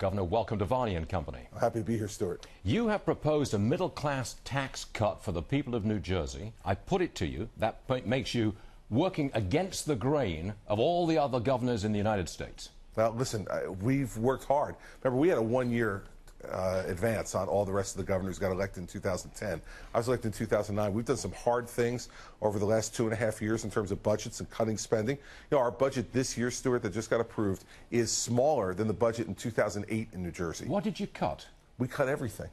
Governor. Welcome to Varney and Company. Happy to be here, Stuart. You have proposed a middle-class tax cut for the people of New Jersey. I put it to you, that makes you working against the grain of all the other governors in the United States. Well, listen, we've worked hard. Remember, we had a one-year advance on all the rest of the governors who got elected in 2010. I was elected in 2009. We've done some hard things over the last 2.5 years in terms of budgets and cutting spending. You know, our budget this year, Stuart, that just got approved, is smaller than the budget in 2008 in New Jersey. What did you cut? We cut everything.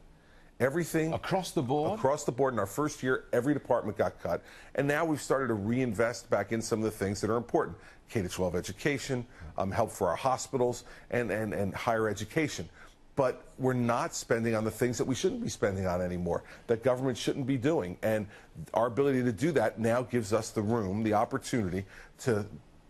Everything. Across the board? Across the board. In our first year, every department got cut. And now we've started to reinvest back in some of the things that are important. K-12 education, help for our hospitals, and higher education. But we're not spending on the things that we shouldn't be spending on anymore, that government shouldn't be doing. And our ability to do that now gives us the room, the opportunity to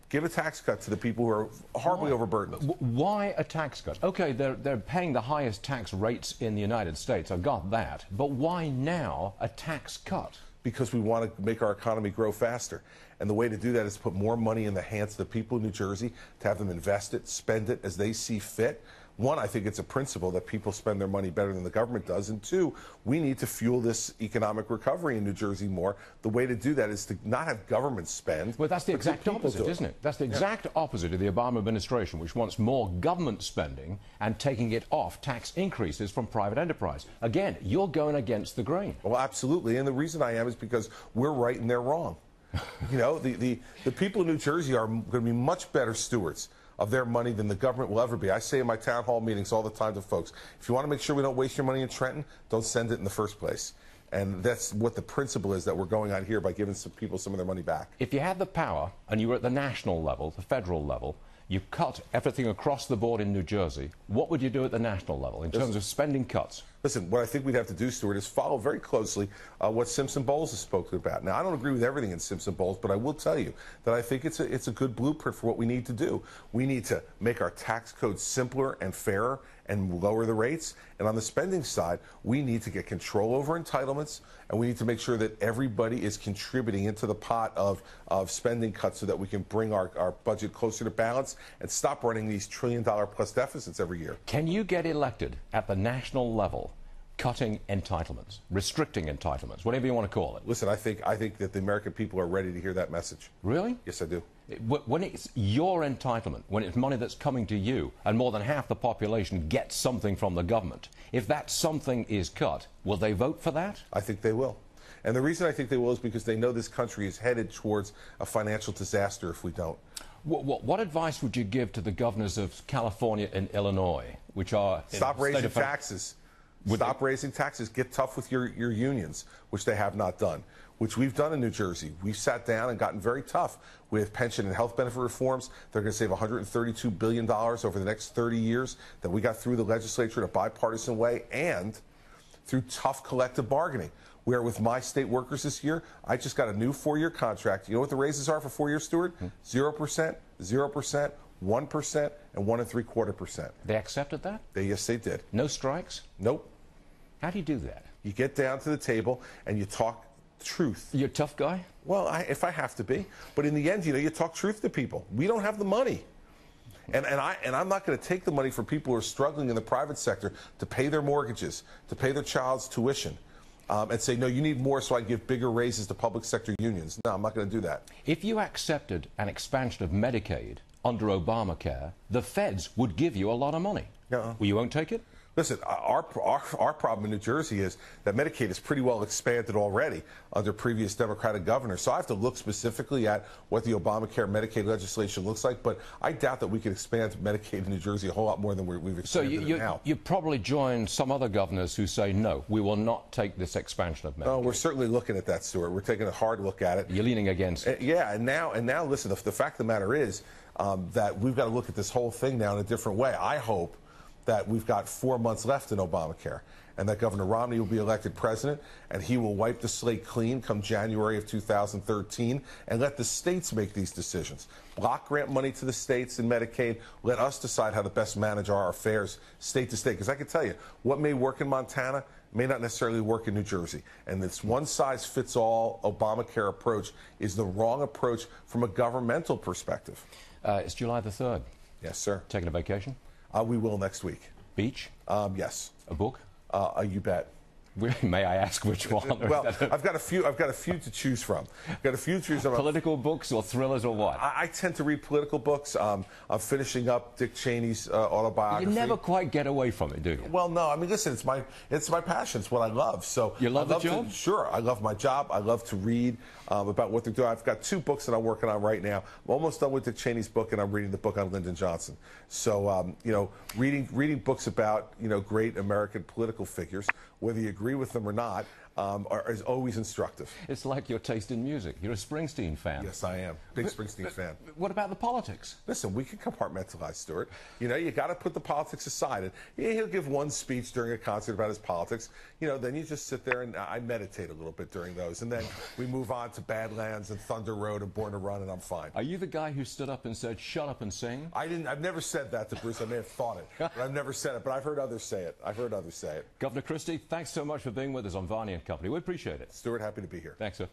give a tax cut to the people who are horribly overburdened. Why a tax cut? Okay, they're paying the highest tax rates in the United States. I've got that. But why now a tax cut? Because we want to make our economy grow faster. And the way to do that is to put more money in the hands of the people of New Jersey, to have them invest it, spend it as they see fit. One, I think it's a principle that people spend their money better than the government does. And two, we need to fuel this economic recovery in New Jersey more. The way to do that is to not have government spend. Well, that's the exact opposite, isn't it? That's the exact opposite of the Obama administration, which wants more government spending and taking it off tax increases from private enterprise. Again, you're going against the grain. Well, absolutely. And the reason I am is because we're right and they're wrong. You know, the people of New Jersey are going to be much better stewards of their money than the government will ever be. I say in my town hall meetings all the time to folks, if you want to make sure we don't waste your money in Trenton, don't send it in the first place. And that's what the principle is that we're going on here by giving some people some of their money back. If you had the power and you were at the national level, the federal level, you cut everything across the board in New Jersey, what would you do at the national level in terms of spending cuts? Listen, what I think we'd have to do, Stuart, is follow very closely what Simpson-Bowles has spoken about. Now, I don't agree with everything in Simpson-Bowles, but I will tell you that I think it's a good blueprint for what we need to do. We need to make our tax code simpler and fairer and lower the rates. And on the spending side, we need to get control over entitlements, and we need to make sure that everybody is contributing into the pot of spending cuts so that we can bring our budget closer to balance and stop running these trillion-dollar-plus deficits every year. Can you get elected at the national level cutting entitlements, restricting entitlements, whatever you want to call it? Listen, I think that the American people are ready to hear that message. Really? Yes, I do. When it's your entitlement, when it's money that's coming to you, and more than half the population gets something from the government, if that something is cut, will they vote for that? I think they will. And the reason I think they will is because they know this country is headed towards a financial disaster if we don't. What advice would you give to the governors of California and Illinois, which are... Stop raising taxes. Stop raising taxes. Get tough with your unions, which they have not done, which we've done in New Jersey. We've sat down and gotten very tough with pension and health benefit reforms. They're going to save $132 billion over the next 30 years that we got through the legislature in a bipartisan way and through tough collective bargaining. Where with my state workers this year, I just got a new 4-year contract. You know what the raises are for 4 years, Stuart? 0%, 0%, 1%, and 1.75%. They accepted that? Yes, they did. No strikes? Nope. How do you do that? You get down to the table and you talk truth. You're a tough guy? Well, if I have to be. But in the end, you know, you talk truth to people. We don't have the money. And I'm not going to take the money from people who are struggling in the private sector to pay their mortgages, to pay their child's tuition. And say, no, you need more so I can give bigger raises to public sector unions. No, I'm not going to do that. If you accepted an expansion of Medicaid under Obamacare, the feds would give you a lot of money. Well, you won't take it? Listen, our problem in New Jersey is that Medicaid is pretty well expanded already under previous Democratic governors. So I have to look specifically at what the Obamacare Medicaid legislation looks like. But I doubt that we can expand Medicaid in New Jersey a whole lot more than we've expanded it now. So you probably join some other governors who say, no, we will not take this expansion of Medicaid. No, we're certainly looking at that, Stuart. We're taking a hard look at it. You're leaning against it. Yeah, and now, listen, the fact of the matter is that we've got to look at this whole thing now in a different way. I hope that we've got 4 months left in Obamacare and that Governor Romney will be elected president and he will wipe the slate clean come January of 2013 and let the states make these decisions. Block grant money to the states in Medicaid. Let us decide how to best manage our affairs state to state. Because I can tell you, what may work in Montana may not necessarily work in New Jersey. And this one-size-fits-all Obamacare approach is the wrong approach from a governmental perspective. It's July the 3rd. Yes, sir. Taking a vacation? We will next week. Beach? Yes. A book? You bet. May I ask which one? Well, I've got a few to choose from. I've got a few to choose from. Political books or thrillers or what? I tend to read political books. I'm finishing up Dick Cheney's autobiography. You never quite get away from it, do you? Well, no. I mean, listen, it's my passion. It's what I love. So you love the job? Sure. I love my job. I love to read about what they're doing. I've got 2 books that I'm working on right now. I'm almost done with Dick Cheney's book, and I'm reading the book on Lyndon Johnson. So, you know, reading books about, you know, great American political figures, whether you agree with them or not, is always instructive. It's like your taste in music. You're a Springsteen fan. Yes, I am. Big Springsteen fan. What about the politics? Listen, we can compartmentalize, Stuart. You know, you got to put the politics aside. And he'll give one speech during a concert about his politics. You know, then you just sit there and I meditate a little bit during those. And then we move on to Badlands and Thunder Road and Born to Run, and I'm fine. Are you the guy who stood up and said, "Shut up and sing"? I've never said that to Bruce. I may have thought it, but I've never said it. But I've heard others say it. Governor Christie, thanks so much for being with us on Varney and Company. We appreciate it. Stuart, happy to be here. Thanks, sir.